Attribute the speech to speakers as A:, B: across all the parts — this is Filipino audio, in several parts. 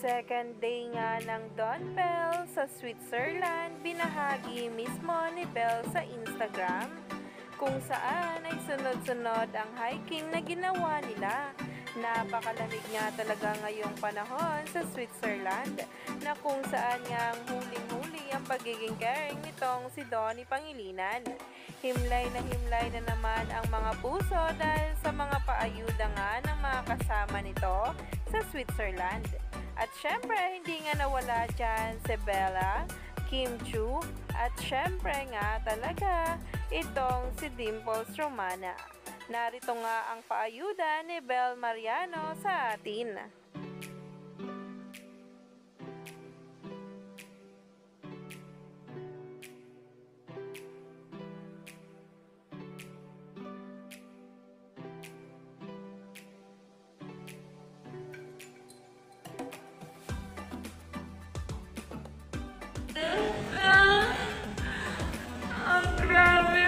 A: Second day nga ng Don Bell sa Switzerland, binahagi mismo ni Bell sa Instagram kung saan ay sunod-sunod ang hiking na ginawa nila. Napakalamig nga talaga ngayong panahon sa Switzerland na kung saan nga huling-huli ang pagiging caring nitong si Donnie Pangilinan. Himlay na naman ang mga puso dahil sa mga paayuda nga ng mga kasama nito sa Switzerland. At syempre, hindi nga nawala dyan si Bella, Kim Chu, at syempre nga talaga itong si Dimples Romana. Narito nga ang paayuda ni Bel Mariano sa atin.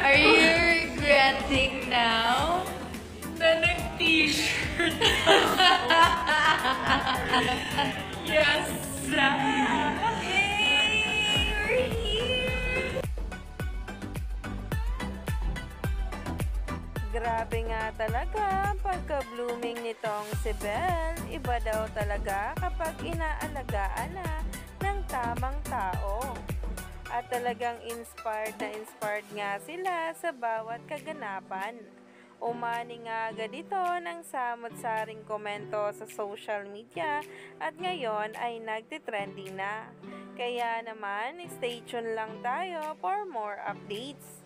B: Are you regretting now na nag-t-shirt? Yes, we're here.
A: Grabe nga talaga pagka-blooming nitong si Belle. Iba daw talaga kapag inaalagaan na ng tamang tao. At talagang inspired nga sila sa bawat kaganapan. Umani nga agad ito ng samot-saring komento sa social media at ngayon ay nagtitrending na. Kaya naman, stay tuned lang tayo for more updates.